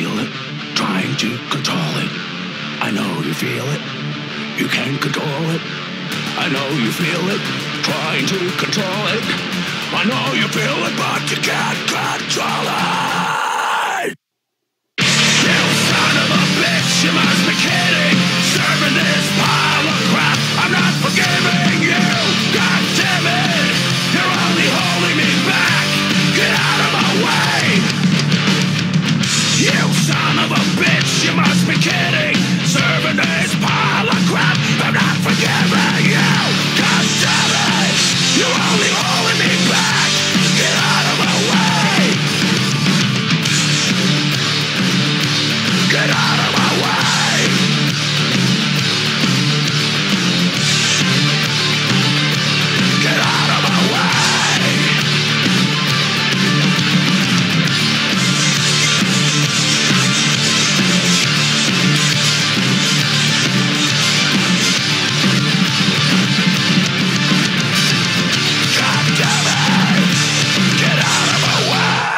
feel it, trying to control it. I know you feel it, you can't control it. I know you feel it, trying to control it. I know you feel it, but you can't control it. You son of a bitch, you must be kidding. Serving this pile of crap, I'm not forgiving you. God damn it, you're only holding me back. Get out of my way. You son of a bitch, you must be kidding. Serving this pile of crap, I'm not forgiving you. God damn it, you're only holding me back. Get out of my way. Get out of my way. Get out of my way. God damn it. Get out of my way.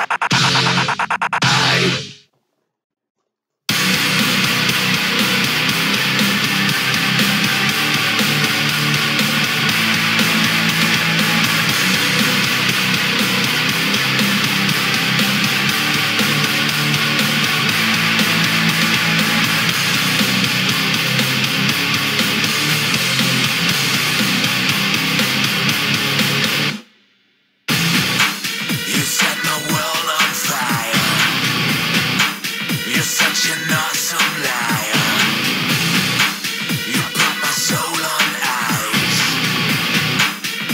You set my world on fire. You're such an awesome liar. You put my soul on ice.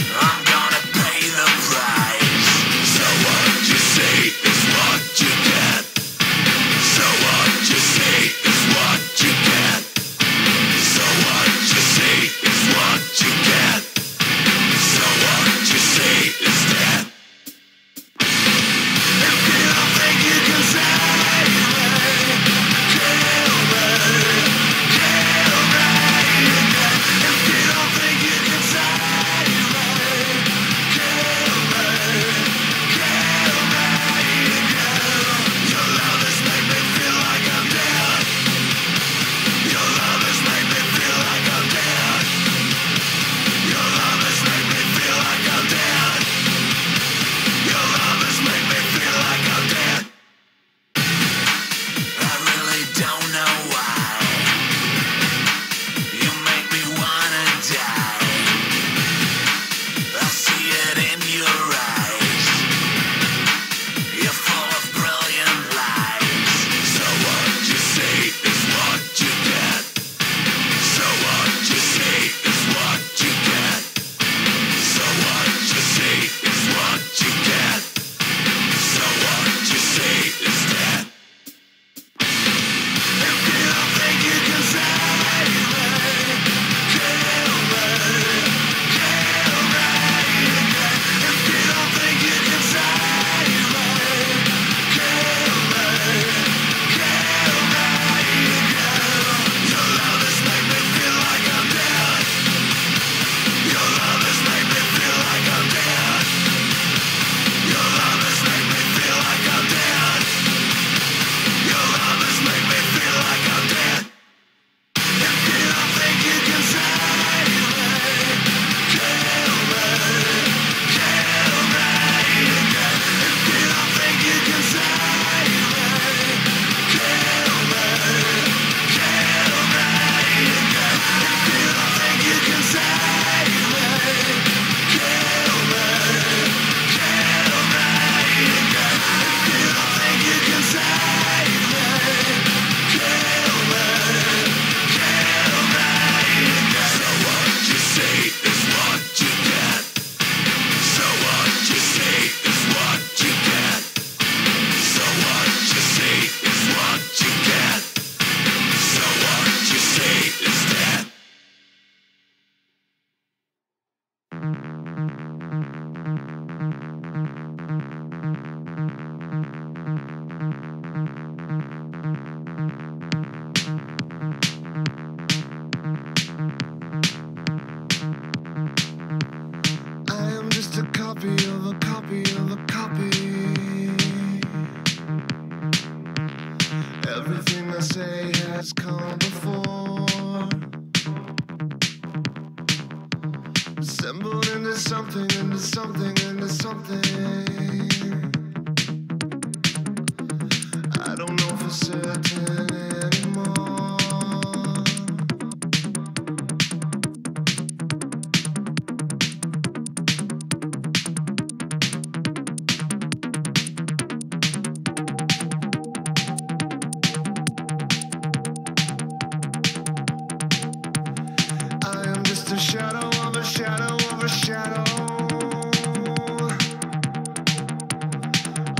I'm gonna pay the price. So what you see is what you get. So what you see is what you get. So what you see is what you get. So what you see is death. If you don't think you can save me, kill me. Everything I say has come before, assembled into something, into something, into something. I don't know for certain anymore. I am just a shadow of a shadow of a shadow.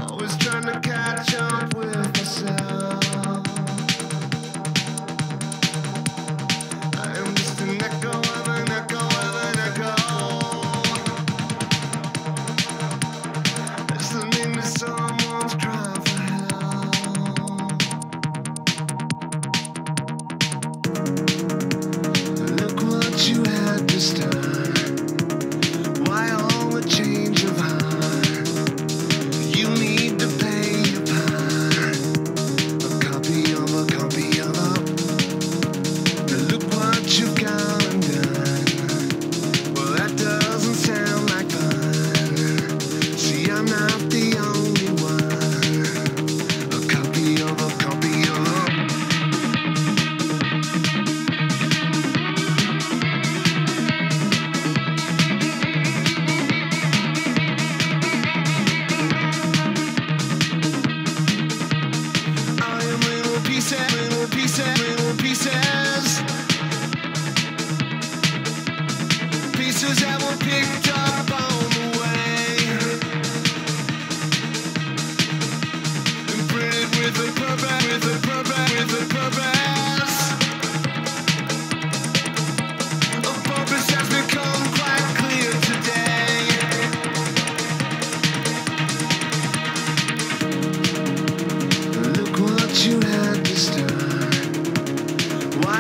Always trying to catch up with myself. I am just an echo of an echo of an echo. Listening to someone's cry for help. Look what you had to start. Why all the change of heart? You need to pay your part. A copy of a copy of a. Look what you've gone and done. Well, that doesn't sound like fun. See, I'm not the only one. A copy of a copy of a. I am little pieces, little pieces, little pieces. Pieces that were picked up on the way, imprinted with a purpose, with a purpose, with a purpose. A purpose has become quite clear today. Look what you had to start. Why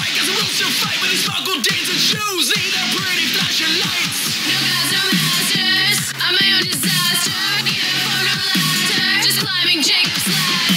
right, cause the rules to fight with these sparkle dancing shoes. Need a pretty flashing lights. No gods, no masters. I'm my own disaster. Need a phone, no laughter. Just climbing Jacob's ladder.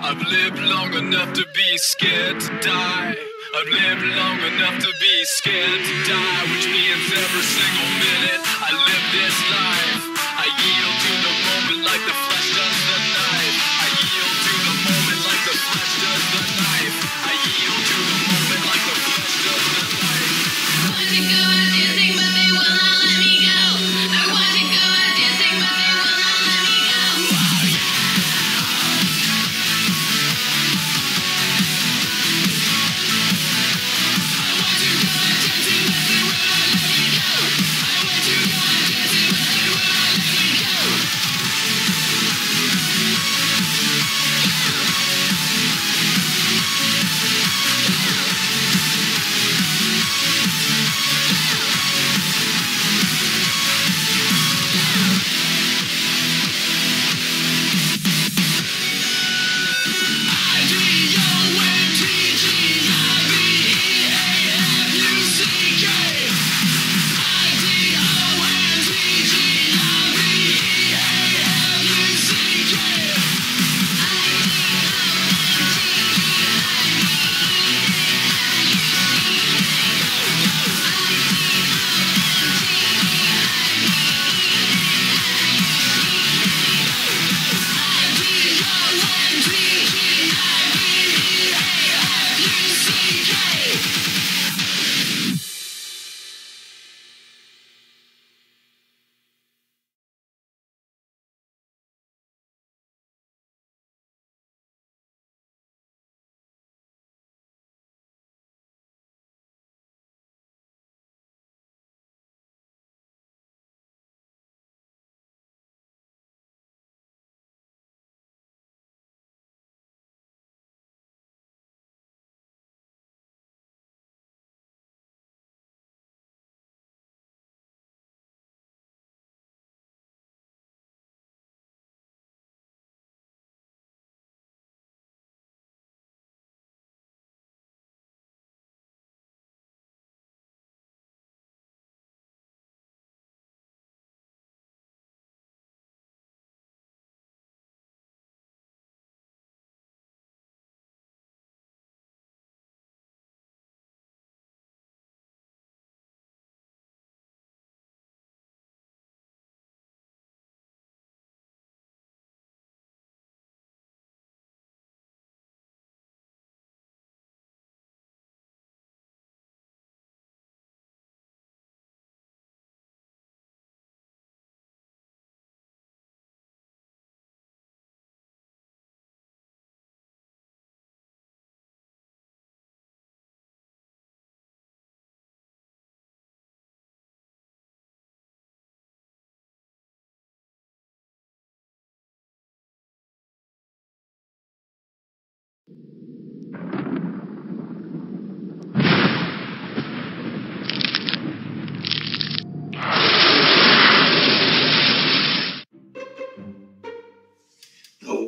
I've lived long enough to be scared to die. I've lived long enough to be scared to die, which means every single minute I live this life, I yield to the moment like the flesh does the knife. I yield to the moment like the flesh does the knife. I yield to the moment like the flesh does the knife. I want to go out dancing, but they will not let me go. I want to go out dancing, but they will not let me go.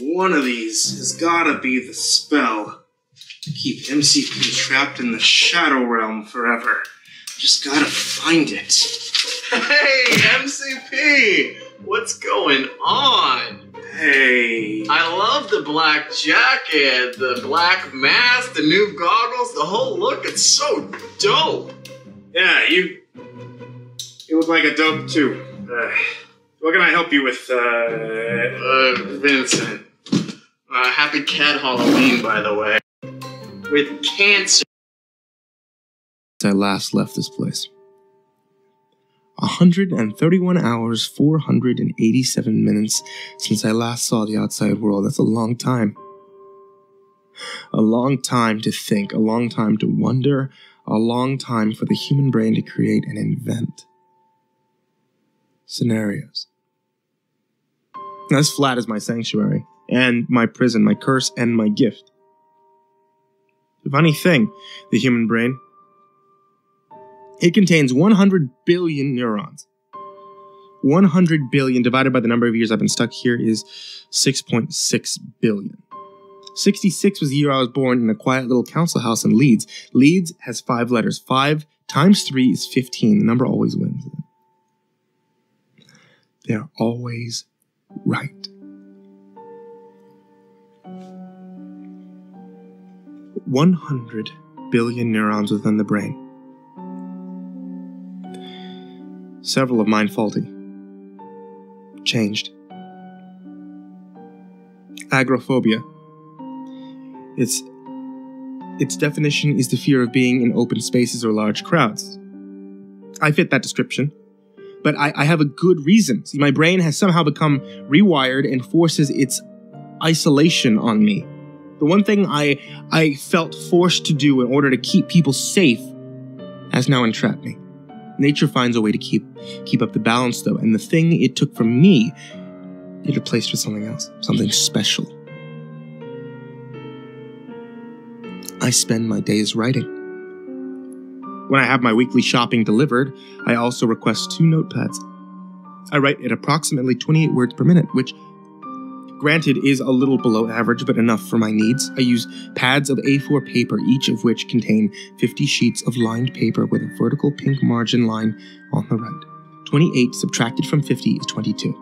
One of these has gotta be the spell to keep MCP trapped in the Shadow Realm forever. Just gotta find it. Hey, MCP! What's going on? Hey. I love the black jacket, the black mask, the new goggles, the whole look. It's so dope. Yeah, you look like a dope too. What can I help you with, Vincent. Happy Cat Halloween, by the way. With cancer. I last left this place. 131 hours, 487 minutes since I last saw the outside world. That's a long time. A long time to think, a long time to wonder, a long time for the human brain to create and invent scenarios. As flat as my sanctuary, and my prison, my curse, and my gift. The funny thing, the human brain, it contains 100 billion neurons. 100 billion divided by the number of years I've been stuck here is 6.6 billion. 66 was the year I was born in a quiet little council house in Leeds. Leeds has 5 letters. 5 times 3 is 15. The number always wins. They're always right. 100 billion neurons within the brain. Several of mine faulty. Changed. Agoraphobia. Its definition is the fear of being in open spaces or large crowds. I fit that description, but I have a good reason. See, my brain has somehow become rewired and forces its isolation on me. The one thing I felt forced to do in order to keep people safe has now entrapped me. Nature finds a way to keep up the balance, though, and the thing it took from me, it replaced with something else, something special. I spend my days writing. When I have my weekly shopping delivered, I also request 2 notepads. I write at approximately 28 words per minute, which, granted, is a little below average, but enough for my needs. I use pads of A4 paper, each of which contain 50 sheets of lined paper with a vertical pink margin line on the right. 28 subtracted from 50 is 22.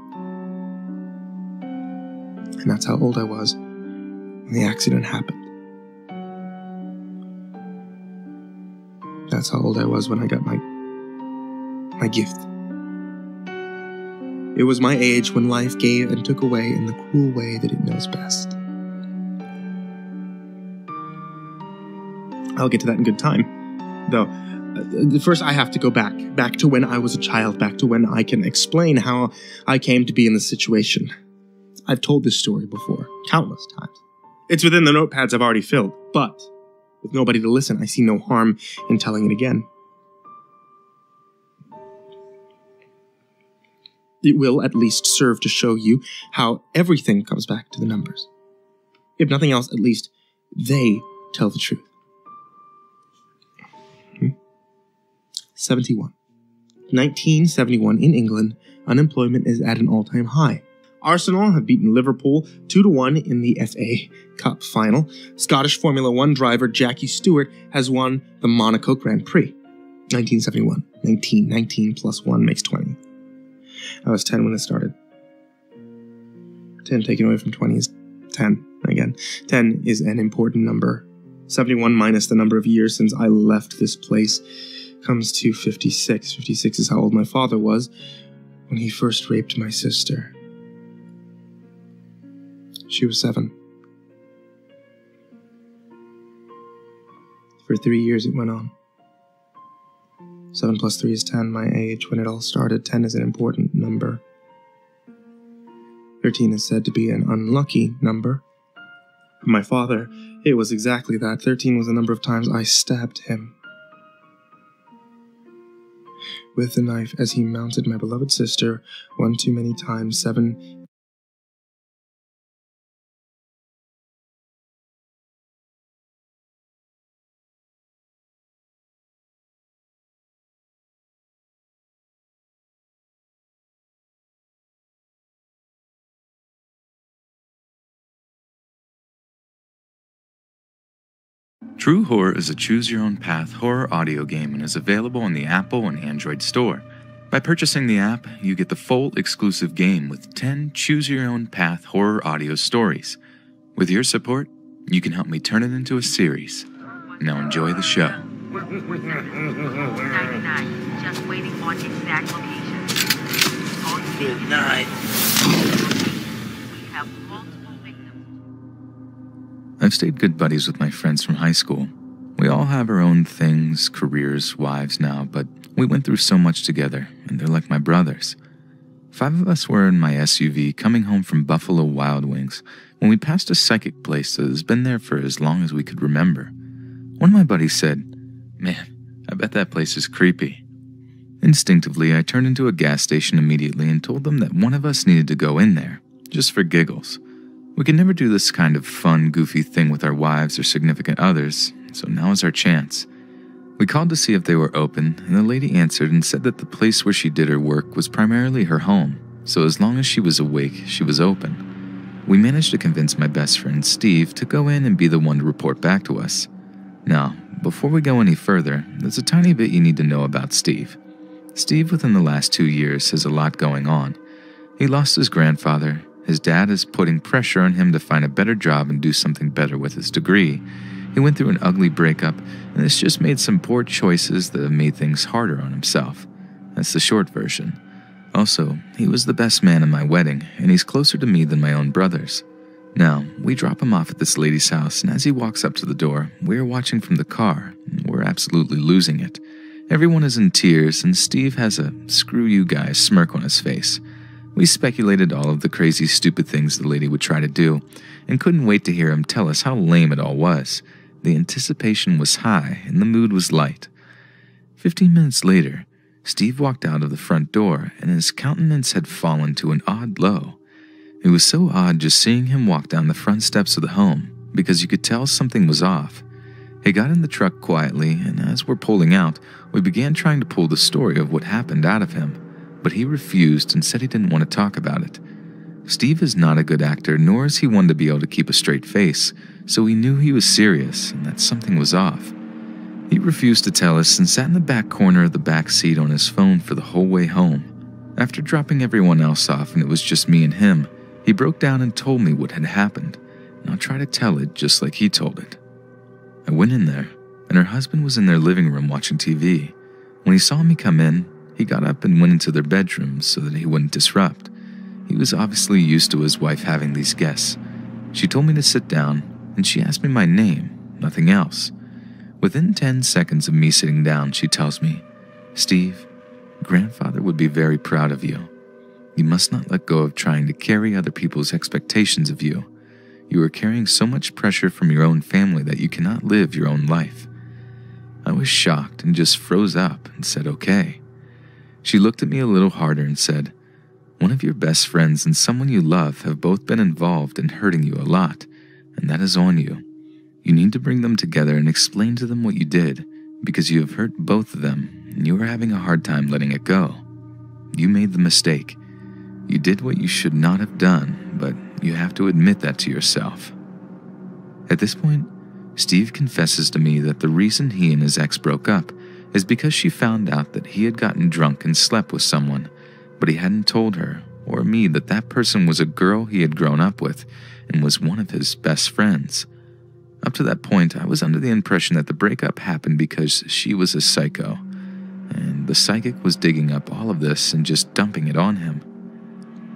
And that's how old I was when the accident happened. That's how old I was when I got my gift. It was my age when life gave and took away in the cruel way that it knows best. I'll get to that in good time, though. First, I have to go back to when I was a child, back to when I can explain how I came to be in this situation. I've told this story before, countless times. It's within the notepads I've already filled, but with nobody to listen, I see no harm in telling it again. It will at least serve to show you how everything comes back to the numbers. If nothing else, at least they tell the truth. 71. 1971 in England, unemployment is at an all-time high. Arsenal have beaten Liverpool 2-1 in the FA Cup final. Scottish Formula 1 driver Jackie Stewart has won the Monaco Grand Prix. 1971. 19 plus 1 makes 20. I was 10 when it started. 10 taken away from 20 is 10. Again, 10 is an important number. 71 minus the number of years since I left this place comes to 56. 56 is how old my father was when he first raped my sister. She was 7. For 3 years it went on. 7 plus 3 is 10, my age when it all started. 10 is an important number. 13 is said to be an unlucky number. For my father, it was exactly that. 13 was the number of times I stabbed him with the knife as he mounted my beloved sister one too many times. 7 True Horror is a choose-your-own-path horror audio game and is available in the Apple and Android store. By purchasing the app, you get the full exclusive game with 10 choose-your-own-path horror audio stories. With your support, you can help me turn it into a series. Now enjoy the show. 99, just waiting on exact location. Good night. We have multiple victims. I've stayed good buddies with my friends from high school. We all have our own things, careers, wives now, but we went through so much together, and they're like my brothers. 5 of us were in my SUV coming home from Buffalo Wild Wings when we passed a psychic place that has been there for as long as we could remember. One of my buddies said, "Man, I bet that place is creepy." Instinctively, I turned into a gas station immediately and told them that one of us needed to go in there, just for giggles. We could never do this kind of fun, goofy thing with our wives or significant others, so now is our chance. We called to see if they were open, and the lady answered and said that the place where she did her work was primarily her home, so as long as she was awake, she was open. We managed to convince my best friend Steve to go in and be the one to report back to us. Now, before we go any further, there's a tiny bit you need to know about Steve. Steve, within the last 2 years, has a lot going on. He lost his grandfather, his dad is putting pressure on him to find a better job and do something better with his degree. He went through an ugly breakup, and has just made some poor choices that have made things harder on himself. That's the short version. Also, he was the best man in my wedding, and he's closer to me than my own brothers. Now, we drop him off at this lady's house, and as he walks up to the door, we are watching from the car, and we're absolutely losing it. Everyone is in tears, and Steve has a "screw you guys" smirk on his face. We speculated all of the crazy, stupid things the lady would try to do, and couldn't wait to hear him tell us how lame it all was. The anticipation was high, and the mood was light. 15 minutes later, Steve walked out of the front door, and his countenance had fallen to an odd low. It was so odd just seeing him walk down the front steps of the home, because you could tell something was off. He got in the truck quietly, and as we're pulling out, we began trying to pull the story of what happened out of him, but he refused and said he didn't want to talk about it. Steve is not a good actor, nor is he one to be able to keep a straight face, so we knew he was serious and that something was off. He refused to tell us and sat in the back corner of the back seat on his phone for the whole way home. After dropping everyone else off and it was just me and him, he broke down and told me what had happened, and I'll try to tell it just like he told it. I went in there, and her husband was in their living room watching TV. When he saw me come in, he got up and went into their bedrooms so that he wouldn't disrupt. He was obviously used to his wife having these guests. She told me to sit down, and she asked me my name, nothing else. Within 10 seconds of me sitting down, she tells me, "Steve, Grandfather would be very proud of you. You must not let go of trying to carry other people's expectations of you. You are carrying so much pressure from your own family that you cannot live your own life." I was shocked and just froze up and said, "Okay." She looked at me a little harder and said, "One of your best friends and someone you love have both been involved in hurting you a lot, and that is on you. You need to bring them together and explain to them what you did, because you have hurt both of them, and you are having a hard time letting it go. You made the mistake. You did what you should not have done, but you have to admit that to yourself." At this point, Steve confesses to me that the reason he and his ex broke up is because she found out that he had gotten drunk and slept with someone, but he hadn't told her or me that that person was a girl he had grown up with and was one of his best friends. Up to that point, I was under the impression that the breakup happened because she was a psycho, and the psychic was digging up all of this and just dumping it on him.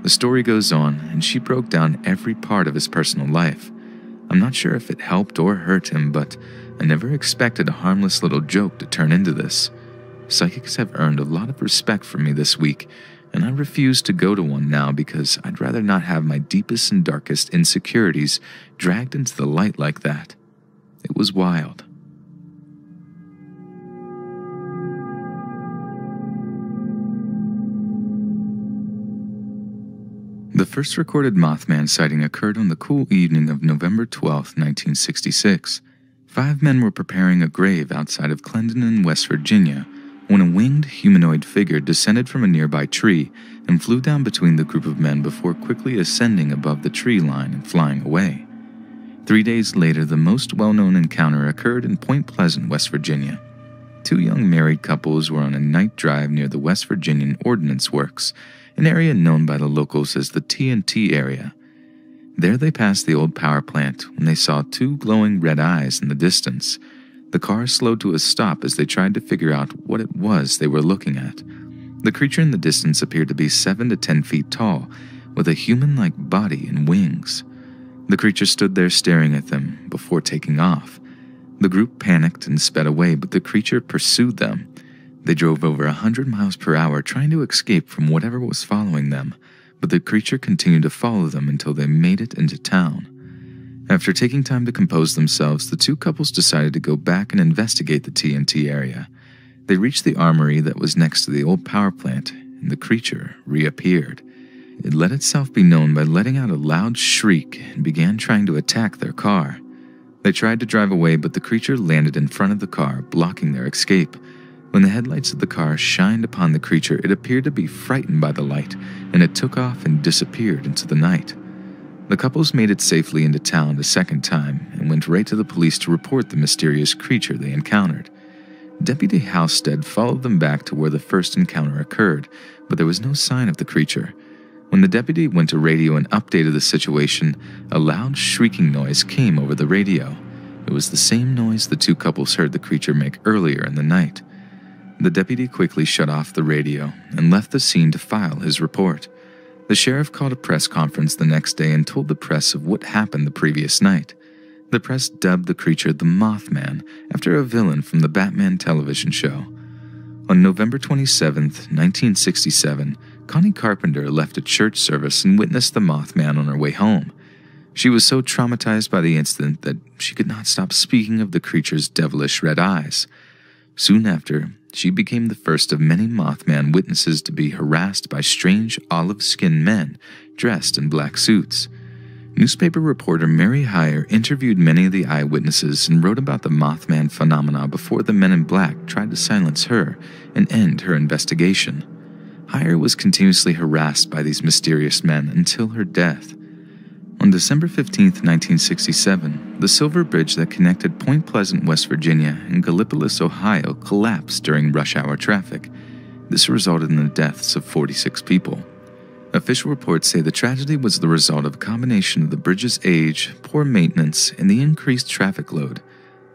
The story goes on, and she broke down every part of his personal life. I'm not sure if it helped or hurt him, but I never expected a harmless little joke to turn into this. Psychics have earned a lot of respect from me this week, and I refuse to go to one now because I'd rather not have my deepest and darkest insecurities dragged into the light like that. It was wild. The first recorded Mothman sighting occurred on the cool evening of November 12, 1966. 5 men were preparing a grave outside of Clendenin, West Virginia, when a winged humanoid figure descended from a nearby tree and flew down between the group of men before quickly ascending above the tree line and flying away. 3 days later, the most well-known encounter occurred in Point Pleasant, West Virginia. two young married couples were on a night drive near the West Virginian Ordnance Works, an area known by the locals as the TNT area. There they passed the old power plant when they saw two glowing red eyes in the distance. The car slowed to a stop as they tried to figure out what it was they were looking at. The creature in the distance appeared to be 7 to 10 feet tall, with a human-like body and wings. The creature stood there staring at them before taking off. The group panicked and sped away, but the creature pursued them. They drove over 100 miles per hour trying to escape from whatever was following them, but the creature continued to follow them until they made it into town. After taking time to compose themselves, the two couples decided to go back and investigate the TNT area. They reached the armory that was next to the old power plant, and the creature reappeared. It let itself be known by letting out a loud shriek and began trying to attack their car. They tried to drive away, but the creature landed in front of the car, blocking their escape. When the headlights of the car shined upon the creature, it appeared to be frightened by the light, and it took off and disappeared into the night. The couples made it safely into town a second time and went right to the police to report the mysterious creature they encountered. Deputy Halstead followed them back to where the first encounter occurred, but there was no sign of the creature. When the deputy went to radio and updated the situation, a loud shrieking noise came over the radio. It was the same noise the two couples heard the creature make earlier in the night. The deputy quickly shut off the radio and left the scene to file his report. The sheriff called a press conference the next day and told the press of what happened the previous night. The press dubbed the creature the Mothman, after a villain from the Batman television show. On November 27, 1967, Connie Carpenter left a church service and witnessed the Mothman on her way home. She was so traumatized by the incident that she could not stop speaking of the creature's devilish red eyes. Soon after, she became the first of many Mothman witnesses to be harassed by strange olive-skinned men dressed in black suits. Newspaper reporter Mary Heyer interviewed many of the eyewitnesses and wrote about the Mothman phenomena before the men in black tried to silence her and end her investigation. Heyer was continuously harassed by these mysterious men until her death. On December 15, 1967, the Silver Bridge that connected Point Pleasant, West Virginia, and Gallipolis, Ohio, collapsed during rush hour traffic. This resulted in the deaths of 46 people. Official reports say the tragedy was the result of a combination of the bridge's age, poor maintenance, and the increased traffic load.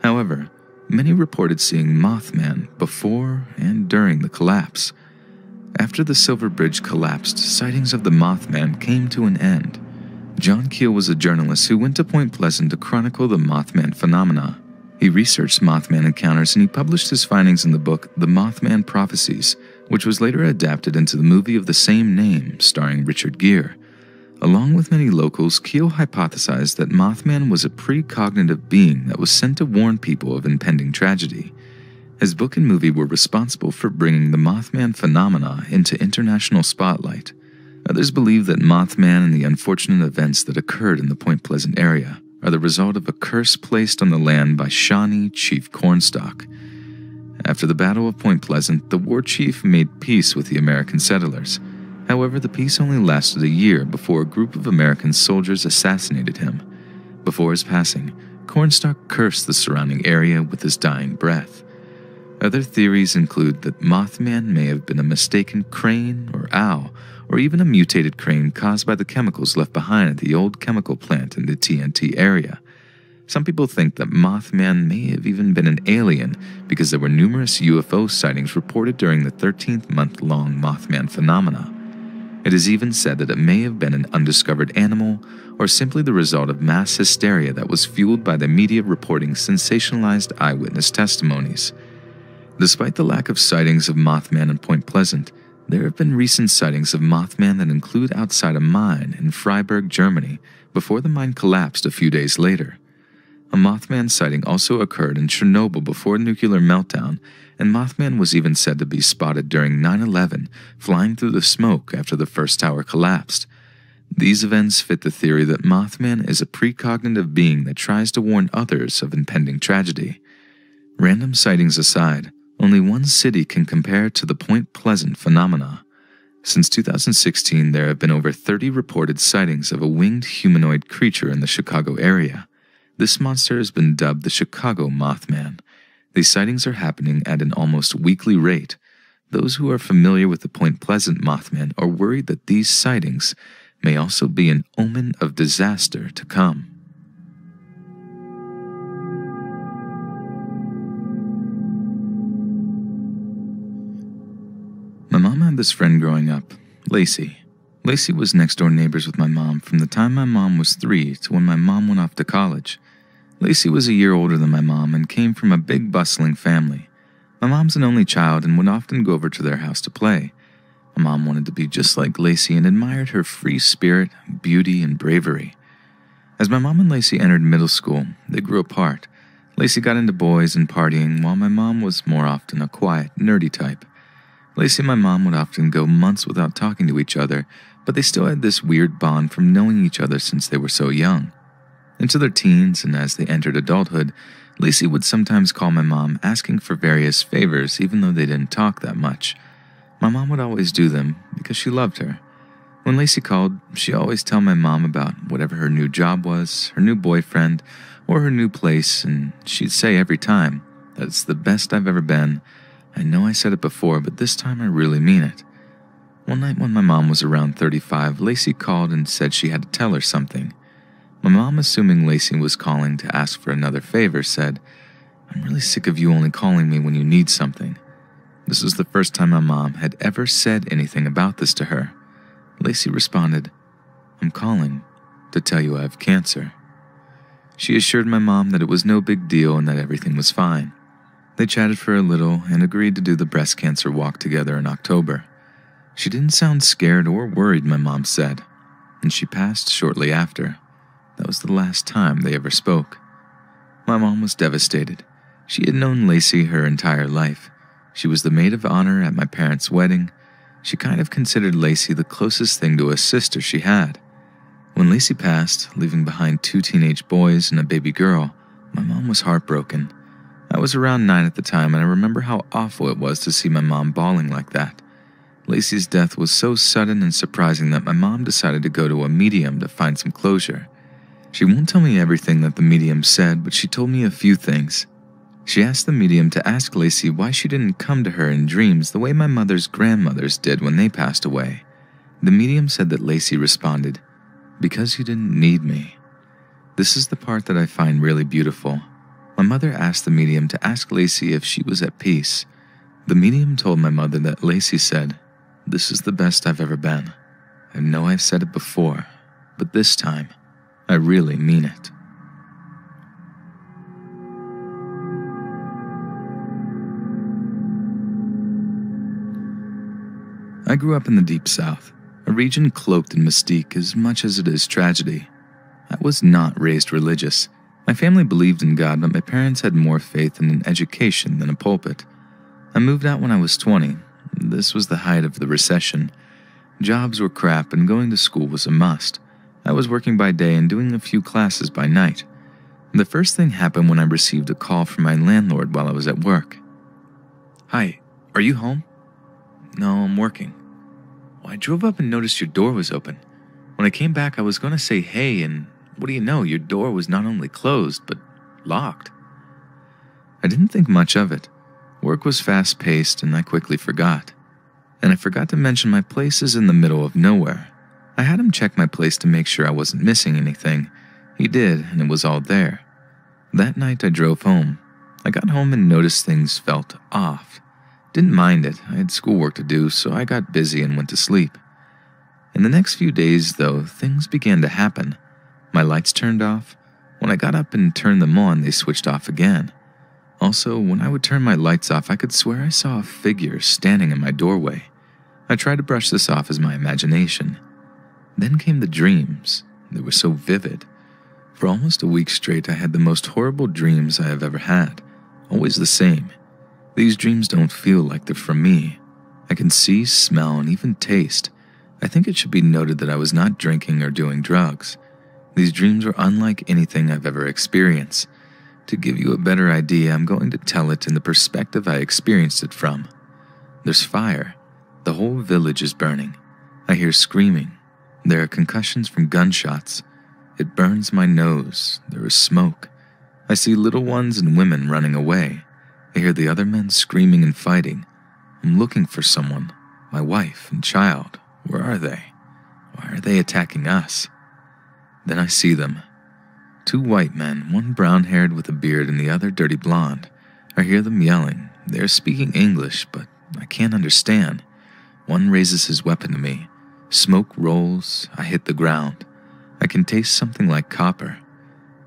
However, many reported seeing Mothman before and during the collapse. After the Silver Bridge collapsed, sightings of the Mothman came to an end. John Keel was a journalist who went to Point Pleasant to chronicle the Mothman phenomena. He researched Mothman encounters and he published his findings in the book The Mothman Prophecies, which was later adapted into the movie of the same name, starring Richard Gere. Along with many locals, Keel hypothesized that Mothman was a precognitive being that was sent to warn people of impending tragedy. His book and movie were responsible for bringing the Mothman phenomena into international spotlight. Others believe that Mothman and the unfortunate events that occurred in the Point Pleasant area are the result of a curse placed on the land by Shawnee Chief Cornstalk. After the Battle of Point Pleasant, the war chief made peace with the American settlers. However, the peace only lasted a year before a group of American soldiers assassinated him. Before his passing, Cornstalk cursed the surrounding area with his dying breath. Other theories include that Mothman may have been a mistaken crane or owl, or even a mutated crane caused by the chemicals left behind at the old chemical plant in the TNT area. Some people think that Mothman may have even been an alien because there were numerous UFO sightings reported during the 13-month-long Mothman phenomena. It is even said that it may have been an undiscovered animal or simply the result of mass hysteria that was fueled by the media reporting sensationalized eyewitness testimonies. Despite the lack of sightings of Mothman in Point Pleasant, there have been recent sightings of Mothman that include outside a mine in Freiburg, Germany, before the mine collapsed a few days later. A Mothman sighting also occurred in Chernobyl before nuclear meltdown, and Mothman was even said to be spotted during 9/11, flying through the smoke after the first tower collapsed. These events fit the theory that Mothman is a precognitive being that tries to warn others of impending tragedy. Random sightings aside, only one city can compare to the Point Pleasant phenomena. Since 2016, there have been over 30 reported sightings of a winged humanoid creature in the Chicago area. This monster has been dubbed the Chicago Mothman. These sightings are happening at an almost weekly rate. Those who are familiar with the Point Pleasant Mothman are worried that these sightings may also be an omen of disaster to come. My mom had this friend growing up, Lacey. Lacey was next-door neighbors with my mom from the time my mom was 3 to when my mom went off to college. Lacey was a year older than my mom and came from a big bustling family. My mom's an only child and would often go over to their house to play. My mom wanted to be just like Lacey and admired her free spirit, beauty, and bravery. As my mom and Lacey entered middle school, they grew apart. Lacey got into boys and partying, while my mom was more often a quiet, nerdy type. Lacey and my mom would often go months without talking to each other, but they still had this weird bond from knowing each other since they were so young. Into their teens, and as they entered adulthood, Lacey would sometimes call my mom asking for various favors even though they didn't talk that much. My mom would always do them because she loved her. When Lacey called, she'd always tell my mom about whatever her new job was, her new boyfriend, or her new place, and she'd say every time, that it's the best I've ever been. I know I said it before, but this time I really mean it. One night when my mom was around 35, Lacey called and said she had to tell her something. My mom, assuming Lacey was calling to ask for another favor, said, "I'm really sick of you only calling me when you need something." This was the first time my mom had ever said anything about this to her. Lacey responded, "I'm calling to tell you I have cancer." She assured my mom that it was no big deal and that everything was fine. They chatted for a little and agreed to do the breast cancer walk together in October. She didn't sound scared or worried, my mom said, and she passed shortly after. That was the last time they ever spoke. My mom was devastated. She had known Lacey her entire life. She was the maid of honor at my parents' wedding. She kind of considered Lacey the closest thing to a sister she had. When Lacey passed, leaving behind 2 teenage boys and a baby girl, my mom was heartbroken. I was around 9 at the time, and I remember how awful it was to see my mom bawling like that. Lacey's death was so sudden and surprising that my mom decided to go to a medium to find some closure. She won't tell me everything that the medium said, but she told me a few things. She asked the medium to ask Lacey why she didn't come to her in dreams the way my mother's grandmothers did when they passed away. The medium said that Lacey responded, "Because you didn't need me." This is the part that I find really beautiful. My mother asked the medium to ask Lacey if she was at peace. The medium told my mother that Lacey said, "This is the best I've ever been. I know I've said it before, but this time, I really mean it." I grew up in the Deep South, a region cloaked in mystique as much as it is tragedy. I was not raised religious. My family believed in God, but my parents had more faith in an education than a pulpit. I moved out when I was 20. This was the height of the recession. Jobs were crap and going to school was a must. I was working by day and doing a few classes by night. The first thing happened when I received a call from my landlord while I was at work. "Hi, are you home?" "No, I'm working." "Well, I drove up and noticed your door was open. When I came back, I was going to say hey, and what do you know, your door was not only closed, but locked." I didn't think much of it. Work was fast-paced, and I quickly forgot. And I forgot to mention my place is in the middle of nowhere. I had him check my place to make sure I wasn't missing anything. He did, and it was all there. That night I drove home. I got home and noticed things felt off. Didn't mind it. I had schoolwork to do, so I got busy and went to sleep. In the next few days, though, things began to happen. My lights turned off. When I got up and turned them on, they switched off again. Also, when I would turn my lights off, I could swear I saw a figure standing in my doorway. I tried to brush this off as my imagination. Then came the dreams. They were so vivid. For almost a week straight, I had the most horrible dreams I have ever had. Always the same. These dreams don't feel like they're from me. I can see, smell, and even taste. I think it should be noted that I was not drinking or doing drugs. These dreams were unlike anything I've ever experienced. To give you a better idea, I'm going to tell it in the perspective I experienced it from. There's fire. The whole village is burning. I hear screaming. There are concussions from gunshots. It burns my nose. There is smoke. I see little ones and women running away. I hear the other men screaming and fighting. I'm looking for someone. My wife and child. Where are they? Why are they attacking us? Then I see them. 2 white men, one brown-haired with a beard and the other dirty blonde. I hear them yelling. They are speaking English, but I can't understand. One raises his weapon to me. Smoke rolls. I hit the ground. I can taste something like copper.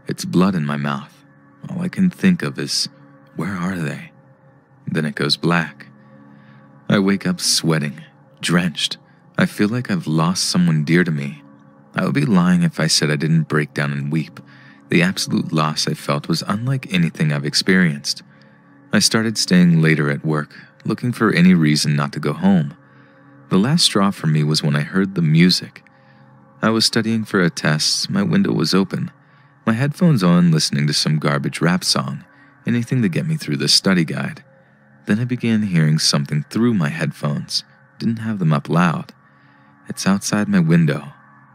It's blood in my mouth. All I can think of is, where are they? Then it goes black. I wake up sweating, drenched. I feel like I've lost someone dear to me. I would be lying if I said I didn't break down and weep. The absolute loss I felt was unlike anything I've experienced. I started staying later at work, looking for any reason not to go home. The last straw for me was when I heard the music. I was studying for a test, my window was open. My headphones on, listening to some garbage rap song, anything to get me through the study guide. Then I began hearing something through my headphones. Didn't have them up loud. It's outside my window.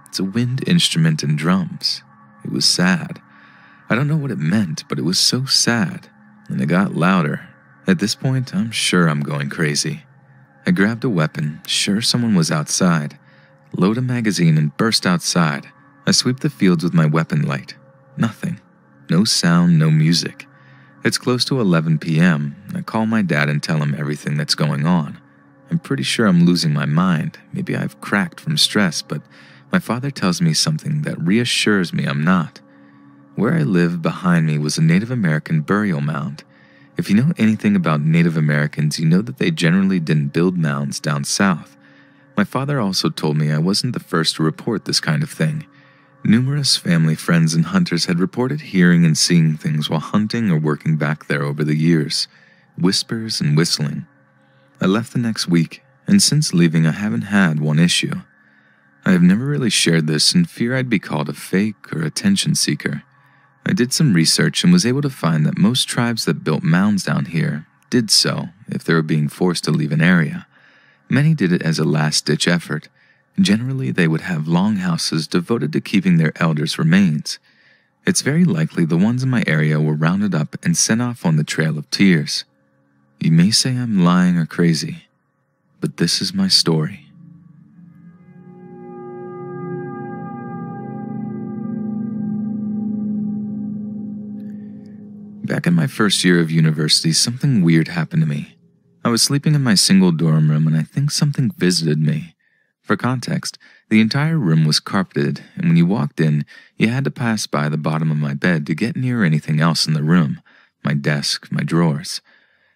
It's a wind instrument and drums. It was sad. I don't know what it meant, but it was so sad. And it got louder. At this point, I'm sure I'm going crazy. I grabbed a weapon, sure someone was outside, load a magazine and burst outside. I sweep the fields with my weapon light. Nothing. No sound, no music. It's close to 11 p.m. I call my dad and tell him everything that's going on. I'm pretty sure I'm losing my mind. Maybe I've cracked from stress, but my father tells me something that reassures me I'm not. Where I live behind me was a Native American burial mound. If you know anything about Native Americans, you know that they generally didn't build mounds down south. My father also told me I wasn't the first to report this kind of thing. Numerous family friends and hunters had reported hearing and seeing things while hunting or working back there over the years. Whispers and whistling. I left the next week, and since leaving I haven't had one issue. I have never really shared this in fear I'd be called a fake or attention seeker. I did some research and was able to find that most tribes that built mounds down here did so if they were being forced to leave an area. Many did it as a last-ditch effort. Generally, they would have longhouses devoted to keeping their elders' remains. It's very likely the ones in my area were rounded up and sent off on the Trail of Tears. You may say I'm lying or crazy, but this is my story. Back in my first year of university, something weird happened to me. I was sleeping in my single dorm room and I think something visited me. For context, the entire room was carpeted, and when you walked in, you had to pass by the bottom of my bed to get near anything else in the room, my desk, my drawers.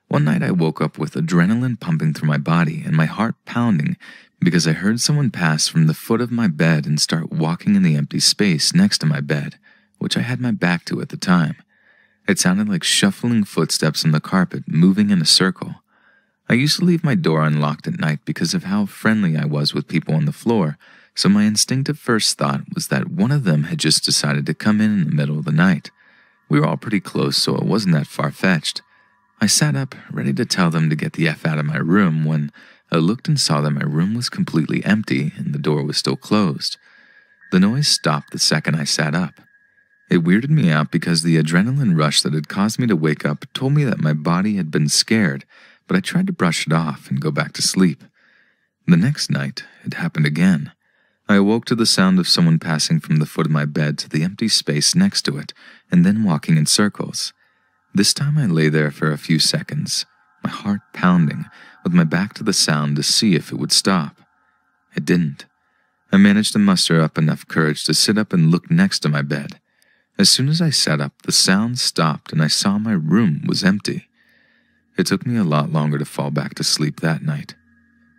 One night I woke up with adrenaline pumping through my body and my heart pounding because I heard someone pass from the foot of my bed and start walking in the empty space next to my bed, which I had my back to at the time. It sounded like shuffling footsteps on the carpet moving in a circle. I used to leave my door unlocked at night because of how friendly I was with people on the floor, so my instinctive first thought was that one of them had just decided to come in the middle of the night. We were all pretty close, so it wasn't that far-fetched. I sat up, ready to tell them to get the F out of my room, when I looked and saw that my room was completely empty and the door was still closed. The noise stopped the second I sat up. It weirded me out because the adrenaline rush that had caused me to wake up told me that my body had been scared, but I tried to brush it off and go back to sleep. The next night, it happened again. I awoke to the sound of someone passing from the foot of my bed to the empty space next to it, and then walking in circles. This time I lay there for a few seconds, my heart pounding, with my back to the sound to see if it would stop. It didn't. I managed to muster up enough courage to sit up and look next to my bed. As soon as I sat up, the sound stopped and I saw my room was empty. It took me a lot longer to fall back to sleep that night.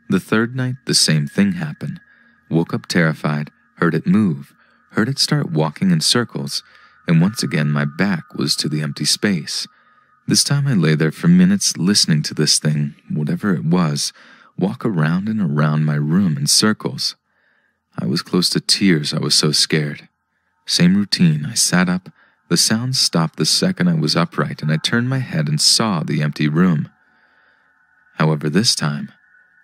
The third night, the same thing happened. Woke up terrified, heard it move, heard it start walking in circles, and once again my back was to the empty space. This time I lay there for minutes listening to this thing, whatever it was, walk around and around my room in circles. I was close to tears, I was so scared. Same routine, I sat up. The sound stopped the second I was upright, and I turned my head and saw the empty room. However, this time,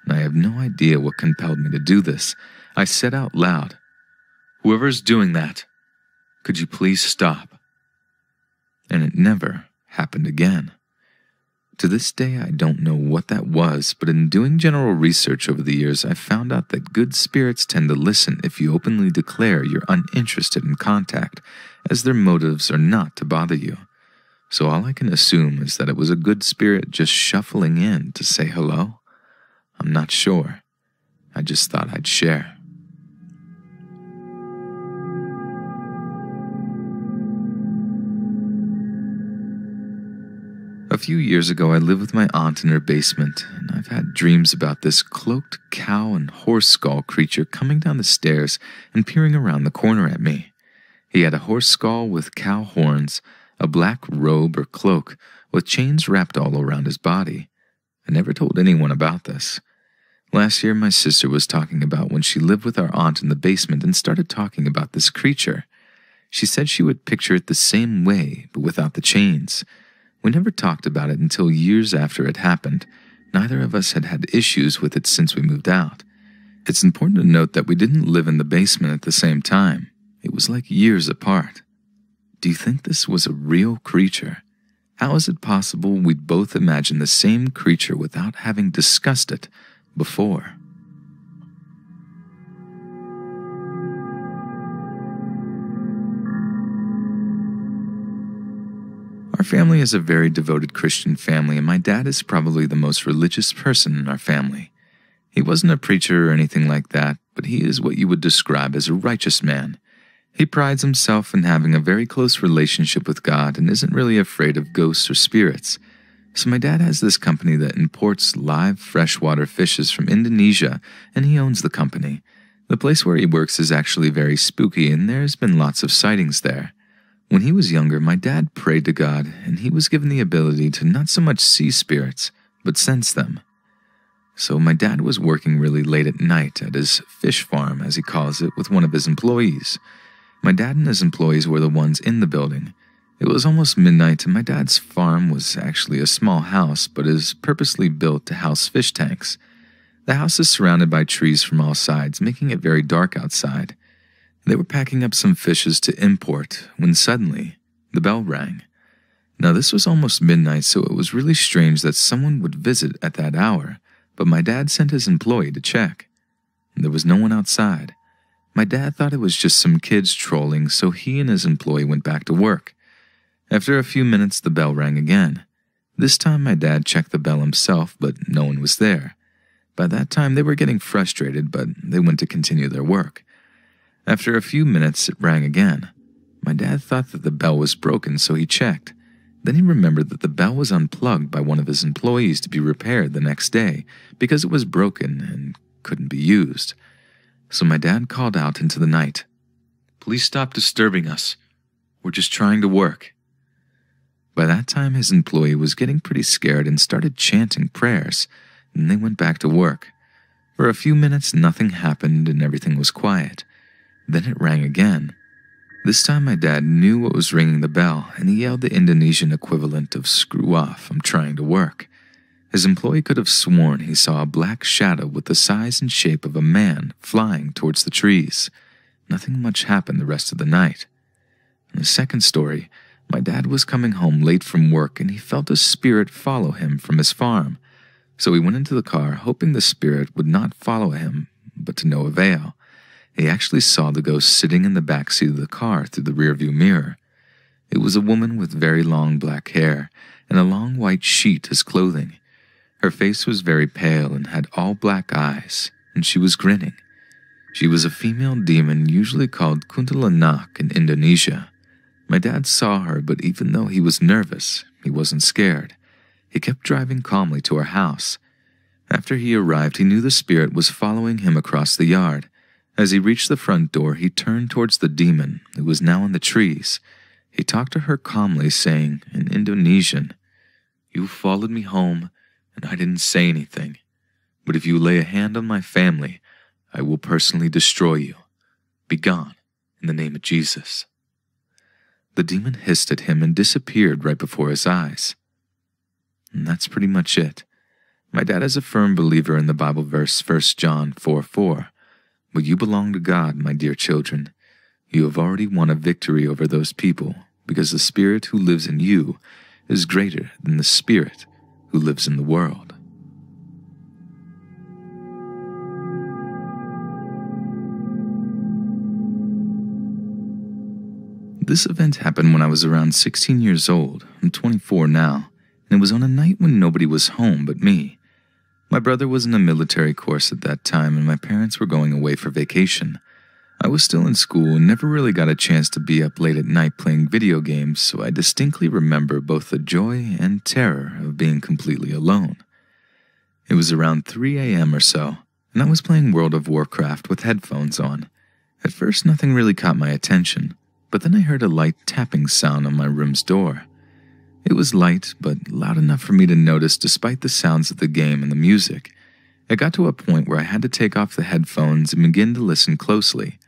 and I have no idea what compelled me to do this, I said out loud, "Whoever's doing that, could you please stop?" And it never happened again. To this day, I don't know what that was, but in doing general research over the years, I found out that good spirits tend to listen if you openly declare you're uninterested in contact, as their motives are not to bother you. So all I can assume is that it was a good spirit just shuffling in to say hello. I'm not sure. I just thought I'd share. A few years ago, I lived with my aunt in her basement, and I've had dreams about this cloaked cow and horse skull creature coming down the stairs and peering around the corner at me. He had a horse skull with cow horns, a black robe or cloak with chains wrapped all around his body. I never told anyone about this. Last year, my sister was talking about when she lived with our aunt in the basement and started talking about this creature. She said she would picture it the same way, but without the chains. We never talked about it until years after it happened. Neither of us had had issues with it since we moved out. It's important to note that we didn't live in the basement at the same time. It was like years apart. Do you think this was a real creature? How is it possible we'd both imagine the same creature without having discussed it before? Our family is a very devoted Christian family, and my dad is probably the most religious person in our family. He wasn't a preacher or anything like that, but he is what you would describe as a righteous man. He prides himself in having a very close relationship with God and isn't really afraid of ghosts or spirits. So my dad has this company that imports live freshwater fishes from Indonesia, and he owns the company. The place where he works is actually very spooky, and there's been lots of sightings there. When he was younger, my dad prayed to God, and he was given the ability to not so much see spirits, but sense them. So my dad was working really late at night at his fish farm, as he calls it, with one of his employees. My dad and his employees were the ones in the building. It was almost midnight, and my dad's farm was actually a small house, but is purposely built to house fish tanks. The house is surrounded by trees from all sides, making it very dark outside. They were packing up some fishes to import when suddenly the bell rang. Now this was almost midnight, so it was really strange that someone would visit at that hour, but my dad sent his employee to check. There was no one outside. My dad thought it was just some kids trolling, so he and his employee went back to work. After a few minutes, the bell rang again. This time my dad checked the bell himself, but no one was there. By that time they were getting frustrated, but they went to continue their work. After a few minutes, it rang again. My dad thought that the bell was broken, so he checked. Then he remembered that the bell was unplugged by one of his employees to be repaired the next day because it was broken and couldn't be used. So my dad called out into the night, "Please stop disturbing us. We're just trying to work." By that time, his employee was getting pretty scared and started chanting prayers, and they went back to work. For a few minutes, nothing happened and everything was quiet. Then it rang again. This time my dad knew what was ringing the bell, and he yelled the Indonesian equivalent of "Screw off, I'm trying to work." His employee could have sworn he saw a black shadow with the size and shape of a man flying towards the trees. Nothing much happened the rest of the night. In the second story, my dad was coming home late from work, and he felt a spirit follow him from his farm. So he went into the car, hoping the spirit would not follow him, but to no avail. He actually saw the ghost sitting in the back seat of the car through the rearview mirror. It was a woman with very long black hair and a long white sheet as clothing. Her face was very pale and had all black eyes, and she was grinning. She was a female demon usually called kuntilanak in Indonesia. My dad saw her, but even though he was nervous, he wasn't scared. He kept driving calmly to our house. After he arrived, he knew the spirit was following him across the yard. As he reached the front door, he turned towards the demon, who was now in the trees. He talked to her calmly, saying, in Indonesian, "You followed me home, and I didn't say anything. But if you lay a hand on my family, I will personally destroy you. Be gone, in the name of Jesus." The demon hissed at him and disappeared right before his eyes. And that's pretty much it. My dad is a firm believer in the Bible verse 1 John 4:4. But you belong to God, my dear children. You have already won a victory over those people, because the Spirit who lives in you is greater than the spirit who lives in the world. This event happened when I was around 16 years old. I'm 24 now, and it was on a night when nobody was home but me. My brother was in a military course at that time, and my parents were going away for vacation. I was still in school and never really got a chance to be up late at night playing video games, so I distinctly remember both the joy and terror of being completely alone. It was around 3 a.m. or so, and I was playing World of Warcraft with headphones on. At first, nothing really caught my attention, but then I heard a light tapping sound on my room's door. It was light, but loud enough for me to notice despite the sounds of the game and the music. It got to a point where I had to take off the headphones and begin to listen closely.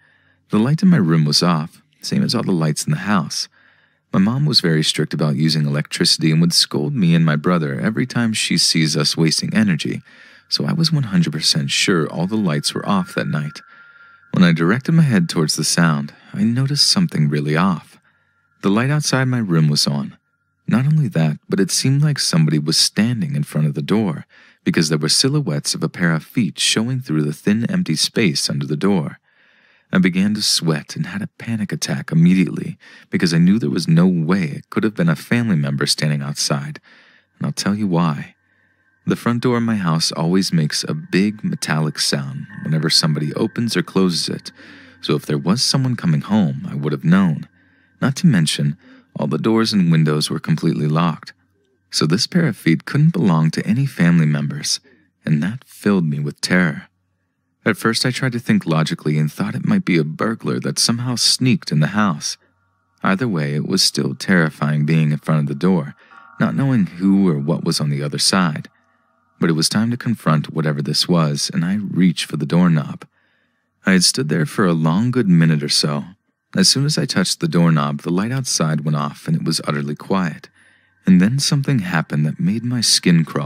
The light in my room was off, same as all the lights in the house. My mom was very strict about using electricity and would scold me and my brother every time she sees us wasting energy, so I was 100% sure all the lights were off that night. When I directed my head towards the sound, I noticed something really off. The light outside my room was on. Not only that, but it seemed like somebody was standing in front of the door, because there were silhouettes of a pair of feet showing through the thin empty space under the door. I began to sweat and had a panic attack immediately because I knew there was no way it could have been a family member standing outside, and I'll tell you why. The front door of my house always makes a big metallic sound whenever somebody opens or closes it, so if there was someone coming home, I would have known. Not to mention, all the doors and windows were completely locked, so this pair of feet couldn't belong to any family members, and that filled me with terror. At first I tried to think logically and thought it might be a burglar that somehow sneaked in the house. Either way, it was still terrifying being in front of the door, not knowing who or what was on the other side. But it was time to confront whatever this was, and I reached for the doorknob. I had stood there for a long good minute or so. As soon as I touched the doorknob, the light outside went off and it was utterly quiet. And then something happened that made my skin crawl.